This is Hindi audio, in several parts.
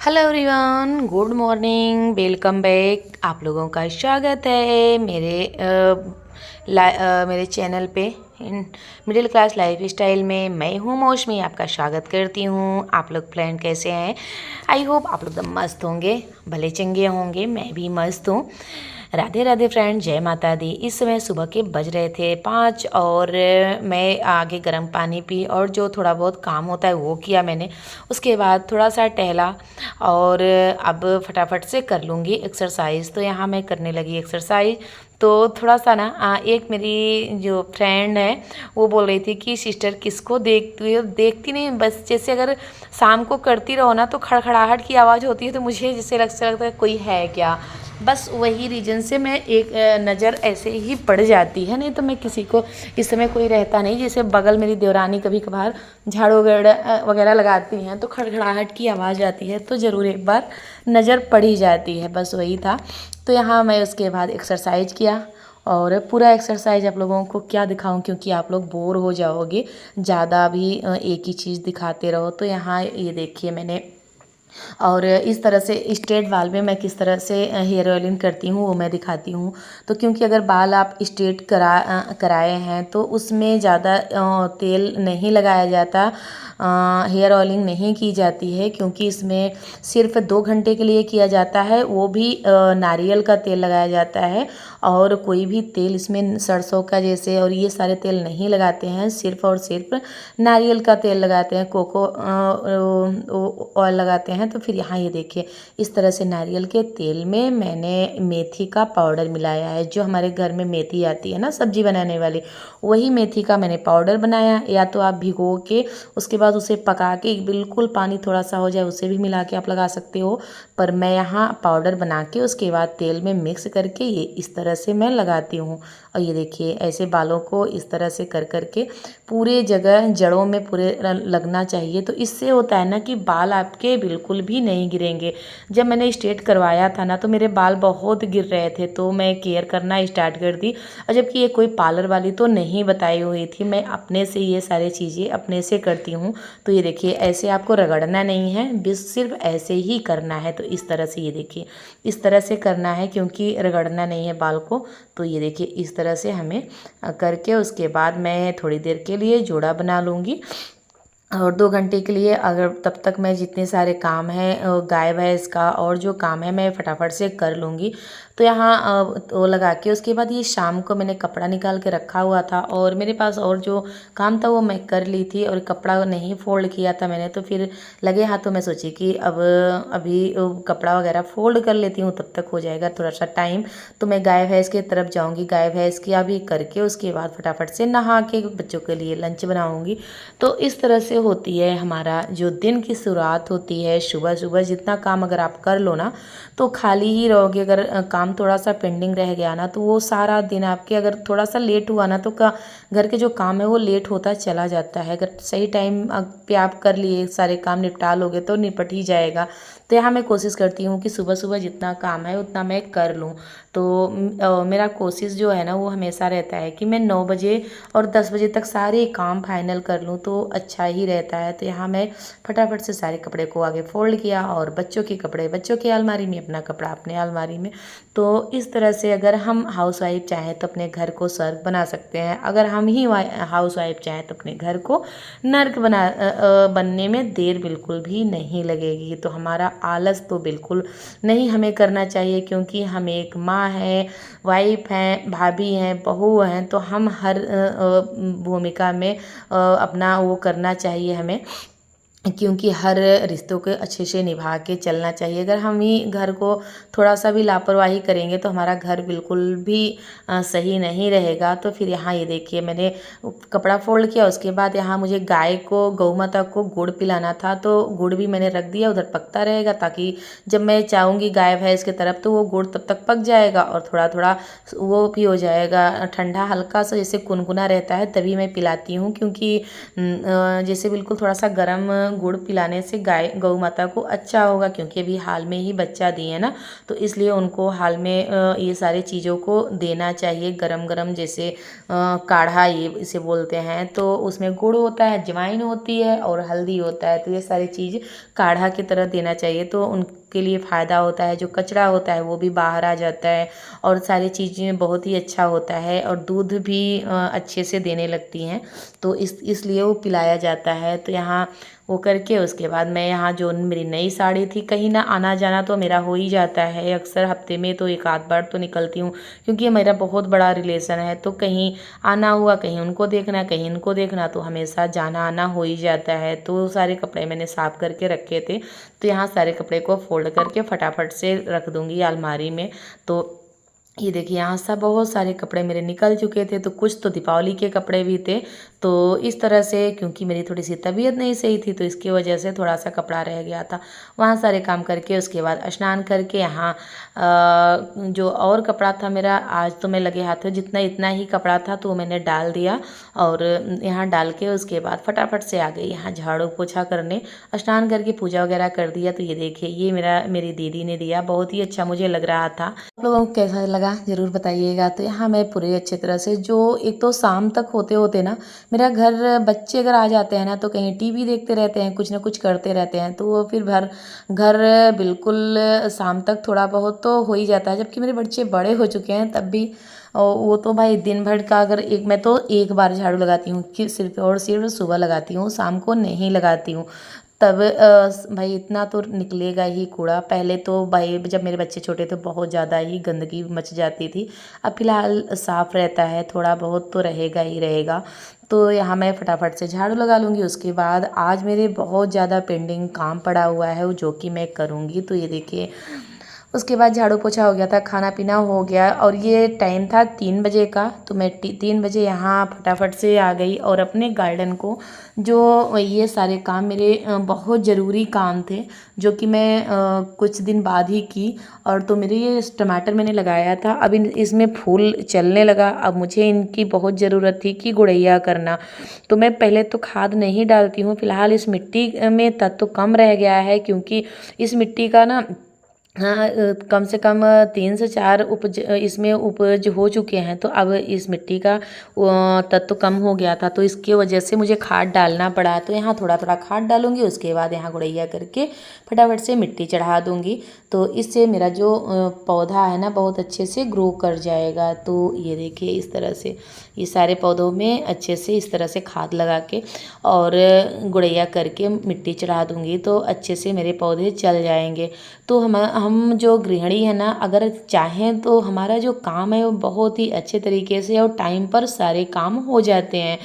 Hello everyone, good morning, welcome back. आप लोगों का स्वागत है मेरे चैनल पे मिडिल क्लास लाइफ स्टाइल में। मैं हूँ मौसमी, आपका स्वागत करती हूँ। आप लोग फ्रेंड कैसे हैं? आई होप आप लोग एकदम मस्त होंगे, भले चंगे होंगे। मैं भी मस्त हूँ। राधे राधे फ्रेंड, जय माता दी। इस समय सुबह के बज रहे थे 5 और मैं आगे गर्म पानी पी और जो थोड़ा बहुत काम होता है वो किया मैंने। उसके बाद थोड़ा सा टहला और अब फटाफट से कर लूँगी एक्सरसाइज। तो यहाँ मैं करने लगी एक्सरसाइज। तो थोड़ा सा ना एक मेरी जो फ्रेंड है वो बोल रही थी कि सिस्टर किसको देखती हो? देखती नहीं, बस जैसे अगर शाम को करती रहो ना तो खड़खड़ाहट की आवाज़ होती है, तो मुझे जैसे लगता है कोई है क्या। बस वही रीज़न से मैं एक नज़र ऐसे ही पड़ जाती है, नहीं तो मैं किसी को इस समय कोई रहता नहीं। जैसे बगल मेरी देवरानी कभी कभार झाड़ू वगैरह लगाती हैं तो खड़खड़ाहट की आवाज़ आती है, तो ज़रूर एक बार नज़र पड़ ही जाती है। बस वही था। तो यहाँ मैं उसके बाद एक्सरसाइज किया और पूरा एक्सरसाइज आप लोगों को क्या दिखाऊं, क्योंकि आप लोग बोर हो जाओगे ज़्यादा भी एक ही चीज़ दिखाते रहो। तो यहाँ ये देखिए मैंने, और इस तरह से स्ट्रेट बाल में मैं किस तरह से हेयर ऑयलिंग करती हूँ वो मैं दिखाती हूँ। तो क्योंकि अगर बाल आप स्ट्रेट कराए हैं तो उसमें ज़्यादा तेल नहीं लगाया जाता, हेयर ऑयलिंग नहीं की जाती है, क्योंकि इसमें सिर्फ 2 घंटे के लिए किया जाता है, वो भी नारियल का तेल लगाया जाता है। और कोई भी तेल इसमें सरसों का जैसे और ये सारे तेल नहीं लगाते हैं, सिर्फ और सिर्फ नारियल का तेल लगाते हैं, कोको ऑयल लगाते हैं। तो फिर यहाँ ये देखिए, इस तरह से नारियल के तेल में मैंने मेथी का पाउडर मिलाया है। जो हमारे घर में मेथी आती है ना सब्जी बनाने वाली, वही मेथी का मैंने पाउडर बनाया। या तो आप भिगो के उसके बाद उसे पका के बिल्कुल पानी थोड़ा सा हो जाए उसे भी मिला के आप लगा सकते हो, पर मैं यहाँ पाउडर बना के उसके बाद तेल में मिक्स करके ये इस तरह से मैं लगाती हूँ। और ये देखिए ऐसे बालों को इस तरह से कर करके पूरे जगह जड़ों में पूरे लगना चाहिए। तो इससे होता है ना कि बाल आपके बिल्कुल भी नहीं गिरेंगे। जब मैंने स्ट्रेट करवाया था ना तो मेरे बाल बहुत गिर रहे थे, तो मैं केयर करना स्टार्ट कर दी। और जबकि ये कोई पार्लर वाली तो नहीं बताई हुई थी, मैं अपने से ये सारी चीज़ें अपने से करती हूँ। तो ये देखिए ऐसे आपको रगड़ना नहीं है, बस सिर्फ ऐसे ही करना है। तो इस तरह से ये देखिए इस तरह से करना है, क्योंकि रगड़ना नहीं है बाल को। तो ये देखिए इस तरह से हमें करके उसके बाद मैं थोड़ी देर के लिए जोड़ा बना लूँगी और 2 घंटे के लिए। अगर तब तक मैं जितने सारे काम हैं गाय भैंस का और जो काम है मैं फटाफट से कर लूँगी। तो यहाँ वो लगा के उसके बाद ये शाम को मैंने कपड़ा निकाल के रखा हुआ था और मेरे पास और जो काम था वो मैं कर ली थी, और कपड़ा नहीं फोल्ड किया था मैंने। तो फिर लगे हाथों में सोची कि अब अभी कपड़ा वगैरह फोल्ड कर लेती हूँ, तब तक हो जाएगा थोड़ा सा टाइम। तो मैं गाय भैंस की तरफ जाऊँगी, गाय भैंस की अभी करके उसके बाद फटाफट से नहा के बच्चों के लिए लंच बनाऊँगी। तो इस तरह से होती है हमारा जो दिन की शुरुआत होती है। सुबह सुबह जितना काम अगर आप कर लो ना तो खाली ही रहोगे। अगर काम थोड़ा सा पेंडिंग रह गया ना तो वो सारा दिन आपके, अगर थोड़ा सा लेट हुआ ना तो घर के जो काम है वो लेट होता चला जाता है। अगर सही टाइम पे आप कर लिए, सारे काम निपटा लोगे तो निपट ही जाएगा। तो यहाँ मैं कोशिश करती हूँ कि सुबह सुबह जितना काम है उतना मैं कर लूँ। तो मेरा कोशिश जो है ना वो हमेशा रहता है कि मैं 9 बजे और 10 बजे तक सारे काम फाइनल कर लूँ तो अच्छा ही रहता है। तो यहाँ मैं फटाफट से सारे कपड़े को आगे फोल्ड किया और बच्चों के कपड़े बच्चों की अलमारी में, अपना कपड़ा अपने अलमारी में। तो इस तरह से अगर हम हाउस वाइफ चाहें तो अपने घर को स्वर्ग बना सकते हैं, अगर हम ही हाउस वाइफ चाहें तो अपने घर को नर्क बनने में देर बिल्कुल भी नहीं लगेगी। तो हमारा आलस तो बिल्कुल नहीं हमें करना चाहिए, क्योंकि हम एक माँ है, वाइफ हैं, भाभी हैं, बहू हैं। तो हम हर भूमिका में अपना वो करना चाहिए हमें, क्योंकि हर रिश्तों को अच्छे से निभा के चलना चाहिए। अगर हम ही घर को थोड़ा सा भी लापरवाही करेंगे तो हमारा घर बिल्कुल भी सही नहीं रहेगा। तो फिर यहाँ ये देखिए मैंने कपड़ा फोल्ड किया, उसके बाद यहाँ मुझे गाय को, गौ माता को गुड़ पिलाना था, तो गुड़ भी मैंने रख दिया उधर पकता रहेगा, ताकि जब मैं चाहूँगी गाय भैंस की तरफ तो वो गुड़ तब तक पक जाएगा और थोड़ा थोड़ा वो भी हो जाएगा ठंडा, हल्का सा जैसे गुनगुना रहता है तभी मैं पिलाती हूँ। क्योंकि जैसे बिल्कुल थोड़ा सा गर्म गुड़ पिलाने से गाय गौ माता को अच्छा होगा, क्योंकि अभी हाल में ही बच्चा दिए ना, तो इसलिए उनको हाल में ये सारी चीज़ों को देना चाहिए। गरम गरम जैसे काढ़ा ये इसे बोलते हैं, तो उसमें गुड़ होता है, अजवाइन होती है और हल्दी होता है, तो ये सारी चीज़ काढ़ा की तरह देना चाहिए, तो उनके लिए फ़ायदा होता है। जो कचरा होता है वो भी बाहर आ जाता है और सारी चीज़ें बहुत ही अच्छा होता है, और दूध भी अच्छे से देने लगती हैं, तो इसलिए वो पिलाया जाता है। तो यहाँ वो करके उसके बाद मैं यहाँ जो मेरी नई साड़ी थी, कहीं ना आना जाना तो मेरा हो ही जाता है, अक्सर हफ्ते में तो एक आध बार तो निकलती हूँ, क्योंकि ये मेरा बहुत बड़ा रिलेशन है, तो कहीं आना हुआ, कहीं उनको देखना, कहीं इनको देखना, तो हमेशा जाना आना हो ही जाता है। तो सारे कपड़े मैंने साफ करके रखे थे, तो यहाँ सारे कपड़े को फोल्ड करके फटाफट से रख दूँगी अलमारी में। तो ये देखिए यहाँ सब बहुत सारे कपड़े मेरे निकल चुके थे, तो कुछ तो दीपावली के कपड़े भी थे। तो इस तरह से, क्योंकि मेरी थोड़ी सी तबीयत नहीं सही थी, तो इसकी वजह से थोड़ा सा कपड़ा रह गया था। वहाँ सारे काम करके उसके बाद स्नान करके यहाँ जो और कपड़ा था मेरा, आज तो मैं लगे हाथ जितना इतना ही कपड़ा था तो मैंने डाल दिया, और यहाँ डाल के उसके बाद फटाफट से आ गई यहाँ झाड़ू पोछा करने। स्नान करके पूजा वगैरह कर दिया। तो ये देखिए ये मेरी दीदी ने दिया, बहुत ही अच्छा मुझे लग रहा था। आप लोगों को कैसा लगा ज़रूर बताइएगा। तो यहाँ मैं पूरे अच्छे तरह से, जो एक तो शाम तक होते होते ना मेरा घर, बच्चे अगर आ जाते हैं ना तो कहीं टीवी देखते रहते हैं, कुछ ना कुछ करते रहते हैं, तो वो फिर घर बिल्कुल शाम तक थोड़ा बहुत तो हो ही जाता है। जबकि मेरे बच्चे बड़े हो चुके हैं तब भी वो तो भाई दिन भर का, अगर मैं तो एक बार झाड़ू लगाती हूँ कि सिर्फ सुबह लगाती हूँ, शाम को नहीं लगाती हूँ। तब भाई इतना तो निकलेगा ही कूड़ा। पहले तो भाई जब मेरे बच्चे छोटे थे बहुत ज़्यादा ही गंदगी मच जाती थी, अब फिलहाल साफ़ रहता है, थोड़ा बहुत तो रहेगा ही रहेगा। तो यहाँ मैं फटाफट से झाड़ू लगा लूँगी। उसके बाद आज मेरे बहुत ज़्यादा पेंडिंग काम पड़ा हुआ है जो कि मैं करूँगी। तो ये देखिए उसके बाद झाड़ू पोछा हो गया था, खाना पीना हो गया, और ये टाइम था 3 बजे का। तो मैं 3 बजे यहाँ फटाफट से आ गई, और अपने गार्डन को, जो ये सारे काम मेरे बहुत ज़रूरी काम थे, जो कि मैं कुछ दिन बाद ही की। और तो मेरे ये टमाटर मैंने लगाया था, अब इसमें फूल चलने लगा। अब मुझे इनकी बहुत ज़रूरत थी कि गुड़ैया करना। तो मैं पहले तो खाद नहीं डालती हूँ, फिलहाल इस मिट्टी में तत्व कम रह गया है, क्योंकि इस मिट्टी का ना, हाँ, कम से कम 3 से 4 उपज इसमें उपज हो चुके हैं। तो अब इस मिट्टी का तत्व कम हो गया था, तो इसकी वजह से मुझे खाद डालना पड़ा। तो यहाँ थोड़ा थोड़ा खाद डालूंगी, उसके बाद यहाँ गुड़ैया करके फटाफट से मिट्टी चढ़ा दूंगी। तो इससे मेरा जो पौधा है ना बहुत अच्छे से ग्रो कर जाएगा। तो ये देखिए इस तरह से ये सारे पौधों में अच्छे से इस तरह से खाद लगा के और गुड़ैया करके मिट्टी चढ़ा दूंगी, तो अच्छे से मेरे पौधे चल जाएंगे। तो हम जो गृहिणी है ना, अगर चाहें तो हमारा जो काम है वो बहुत ही अच्छे तरीके से और टाइम पर सारे काम हो जाते हैं,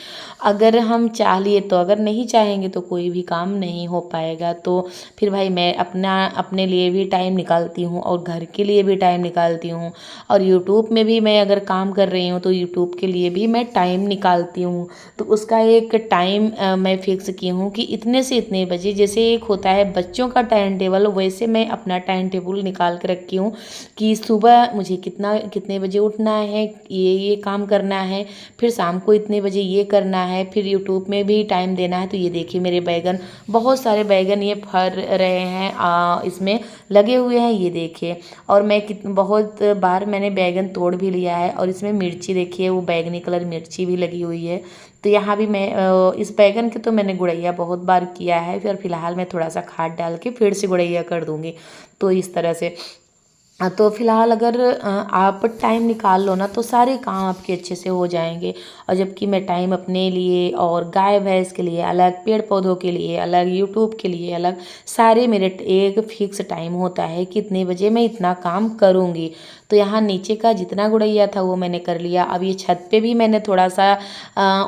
अगर हम चाह लिए तो। अगर नहीं चाहेंगे तो कोई भी काम नहीं हो पाएगा। तो फिर भाई मैं अपने लिए भी टाइम निकालती हूँ और घर के लिए भी टाइम निकालती हूँ, और यूट्यूब में भी मैं अगर काम कर रही हूँ तो यूट्यूब के लिए भी मैं टाइम निकालती हूँ। तो उसका एक टाइम मैं फिक्स की हूँ कि इतने से इतने बजे, जैसे एक होता है बच्चों का टाइम टेबल, वैसे मैं अपना टाइम टेबल निकाल के रखी हूँ कि सुबह मुझे कितने बजे उठना है, ये काम करना है, फिर शाम को इतने बजे ये करना है, फिर यूट्यूब में भी टाइम देना है। तो ये देखिए मेरे बैगन, बहुत सारे बैगन ये फर रहे हैं, इसमें लगे हुए हैं, ये देखिए। और मैं बहुत बार मैंने बैगन तोड़ भी लिया है, और इसमें मिर्ची देखिए वो बैगनी कलर मिर्ची भी लगी हुई है। तो यहाँ भी मैं इस बैगन के तो मैंने गुड़ैया बहुत बार किया है, फिर फिलहाल मैं थोड़ा सा खाद डाल के फिर से गुड़ैया कर दूँगी। तो इस तरह से तो फिलहाल अगर आप टाइम निकाल लो ना तो सारे काम आपके अच्छे से हो जाएंगे। और जबकि मैं टाइम अपने लिए और गाय भैंस के लिए अलग, पेड़ पौधों के लिए अलग, यूट्यूब के लिए अलग, सारे मेरे एक फिक्स टाइम होता है कि इतने बजे मैं इतना काम करूँगी। तो यहाँ नीचे का जितना गुड़ैया था वो मैंने कर लिया। अब ये छत पे भी मैंने थोड़ा सा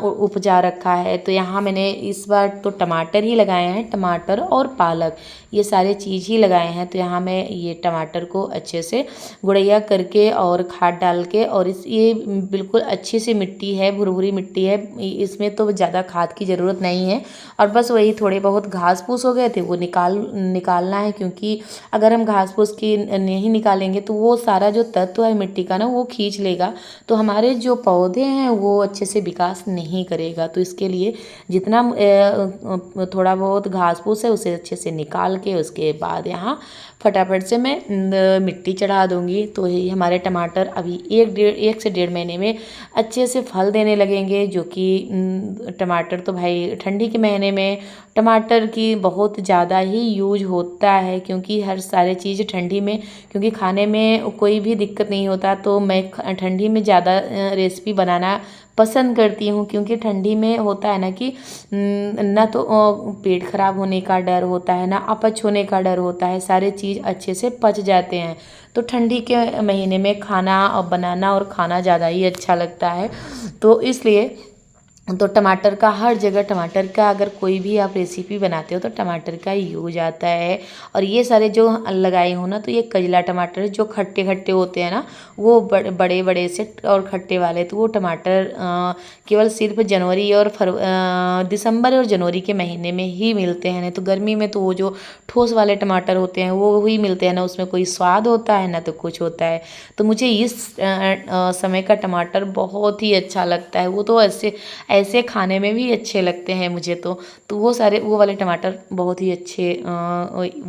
उपजा रखा है। तो यहाँ मैंने इस बार तो टमाटर ही लगाए हैं, टमाटर और पालक, ये सारे चीज़ ही लगाए हैं। तो यहाँ मैं ये टमाटर को अच्छे अच्छे से गुड़ैया करके और खाद डाल के। और ये बिल्कुल अच्छी सी मिट्टी है, भुरभुरी मिट्टी है, इसमें तो ज़्यादा खाद की ज़रूरत नहीं है। और बस वही थोड़े बहुत घास फूस हो गए थे वो निकालना है, क्योंकि अगर हम घास फूस की नहीं निकालेंगे तो वो सारा जो तत्व है मिट्टी का ना वो खींच लेगा, तो हमारे जो पौधे हैं वो अच्छे से विकास नहीं करेगा। तो इसके लिए जितना थोड़ा बहुत घास फूस है उसे अच्छे से निकाल के उसके बाद यहाँ फटाफट से मैं मिट्टी चढ़ा दूँगी। तो ये हमारे टमाटर अभी 1 से 1.5 महीने में अच्छे से फल देने लगेंगे। जो कि टमाटर तो भाई ठंडी के महीने में टमाटर की बहुत ज़्यादा ही यूज होता है, क्योंकि हर सारे चीज़ ठंडी में, क्योंकि खाने में कोई भी दिक्कत नहीं होता, तो मैं ठंडी में ज़्यादा रेसिपी बनाना पसंद करती हूँ। क्योंकि ठंडी में होता है ना कि ना तो पेट खराब होने का डर होता है, ना अपच होने का डर होता है, सारे चीज़ अच्छे से पच जाते हैं। तो ठंडी के महीने में खाना और बनाना और खाना ज़्यादा ही अच्छा लगता है। तो इसलिए तो टमाटर का हर जगह, टमाटर का अगर कोई भी आप रेसिपी बनाते हो तो टमाटर का यूज आता है। और ये सारे जो लगाई हूँ ना, तो ये कजला टमाटर जो खट्टे खट्टे होते हैं ना, वो बड़े बड़े से और खट्टे वाले, तो वो टमाटर केवल सिर्फ जनवरी और दिसंबर और जनवरी के महीने में ही मिलते हैं। नहीं तो गर्मी में तो वो जो ठोस वाले टमाटर होते हैं वो ही मिलते हैं ना, उसमें कोई स्वाद होता है ना तो कुछ होता है। तो मुझे इस समय का टमाटर बहुत ही अच्छा लगता है। वो तो ऐसे खाने में भी अच्छे लगते हैं मुझे तो वो वाले टमाटर बहुत ही अच्छे,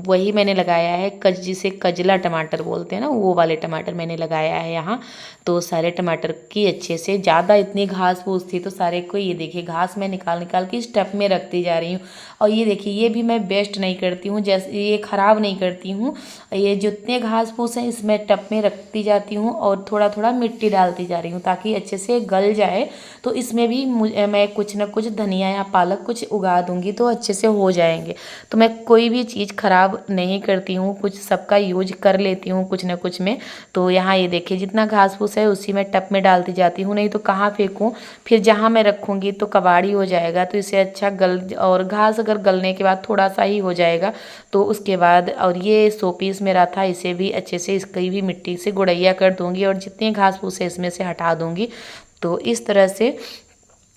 वही मैंने लगाया है, जिसे कजला टमाटर बोलते हैं ना, वो वाले टमाटर मैंने लगाया है यहाँ। तो सारे टमाटर की अच्छे से, ज़्यादा इतनी घास फूस थी तो सारे को, ये देखिए घास मैं निकाल निकाल के इस टब में रखती जा रही हूँ। और ये देखिए ये भी मैं वेस्ट नहीं करती हूँ, जैसे ये ख़राब नहीं करती हूँ। ये जितने घास फूस हैं इसमें टब में रखती जाती हूँ और थोड़ा थोड़ा मिट्टी डालती जा रही हूँ ताकि अच्छे से गल जाए। तो इसमें भी मैं कुछ ना कुछ धनिया या पालक कुछ उगा दूँगी तो अच्छे से हो जाएंगे। तो मैं कोई भी चीज़ ख़राब नहीं करती हूँ, कुछ सबका यूज कर लेती हूँ कुछ ना कुछ में। तो यहाँ ये देखिए जितना घास फूस है उसी में टब में डालती जाती हूँ, नहीं तो कहाँ फेंकूँ, फिर जहाँ मैं रखूँगी तो कबाड़ी हो जाएगा। तो इससे अच्छा और घास अगर गलने के बाद थोड़ा सा ही हो जाएगा तो उसके बाद, और ये 100 पीस मेरा था, इसे भी अच्छे से इसकी भी मिट्टी से गुड़ैया कर दूँगी और जितनी घास फूस है इसमें से हटा दूँगी। तो इस तरह से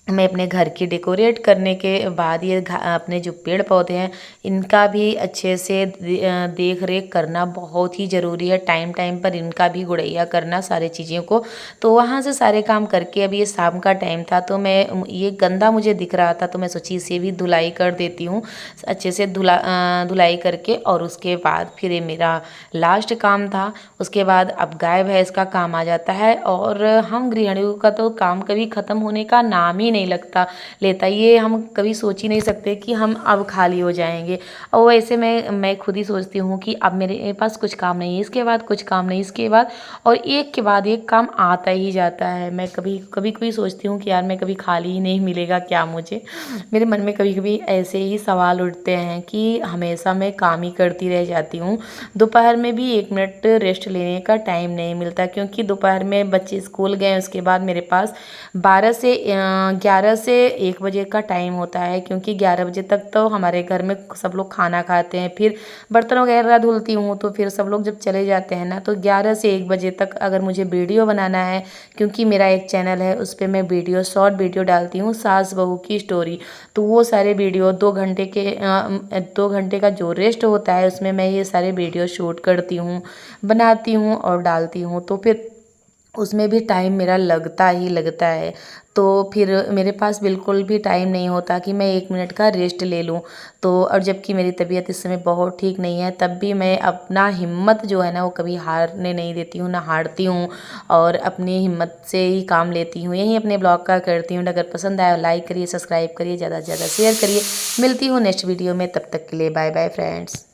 मैं अपने घर की डेकोरेट करने के बाद ये अपने जो पेड़ पौधे हैं इनका भी अच्छे से देख रेख करना बहुत ही ज़रूरी है। टाइम टाइम पर इनका भी गुड़ैया करना सारे चीज़ों को। तो वहाँ से सारे काम करके अभी ये शाम का टाइम था तो मैं ये गंदा मुझे दिख रहा था तो मैं सोची इसे भी धुलाई कर देती हूँ अच्छे से, धुलाई करके। और उसके बाद फिर ये मेरा लास्ट काम था। उसके बाद अब गाय भैंस का काम आ जाता है और हम गृहिणियों का तो काम कभी ख़त्म होने का नाम ही नहीं लेता। ये हम कभी सोच ही नहीं सकते कि हम अब खाली हो जाएंगे। और वैसे मैं खुद ही सोचती हूँ कि अब मेरे पास कुछ काम नहीं है, इसके बाद कुछ काम नहीं, इसके बाद, और एक के बाद एक काम आता ही जाता है। मैं कभी कभी सोचती हूँ कि यार मैं कभी खाली ही नहीं मिलेगा क्या मुझे। मेरे मन में कभी कभी ऐसे ही सवाल उठते हैं कि हमेशा मैं काम ही करती रह जाती हूँ। दोपहर में भी 1 मिनट रेस्ट लेने का टाइम नहीं मिलता, क्योंकि दोपहर में बच्चे स्कूल गए, उसके बाद मेरे पास 11 से 1 बजे का टाइम होता है, क्योंकि 11 बजे तक तो हमारे घर में सब लोग खाना खाते हैं। फिर बर्तन वगैरह धुलती हूँ तो फिर सब लोग जब चले जाते हैं ना, तो 11 से 1 बजे तक अगर मुझे वीडियो बनाना है, क्योंकि मेरा एक चैनल है उस पर मैं शॉर्ट वीडियो डालती हूँ सास बहू की स्टोरी, तो वो सारे वीडियो 2 घंटे का जो रेस्ट होता है उसमें मैं ये सारे वीडियो शूट करती हूँ, बनाती हूँ और डालती हूँ। तो फिर उसमें भी टाइम मेरा लगता ही लगता है। तो फिर मेरे पास बिल्कुल भी टाइम नहीं होता कि मैं 1 मिनट का रेस्ट ले लूँ। तो और जबकि मेरी तबीयत इस समय बहुत ठीक नहीं है, तब भी मैं अपना हिम्मत जो है ना वो कभी हारने नहीं देती हूँ, ना हारती हूँ, और अपनी हिम्मत से ही काम लेती हूँ। यही अपने ब्लॉग का करती हूँ। अगर पसंद आया लाइक करिए, सब्सक्राइब करिए, ज़्यादा से ज़्यादा शेयर करिए। मिलती हूँ नेक्स्ट वीडियो में, तब तक के लिए बाय बाय फ्रेंड्स।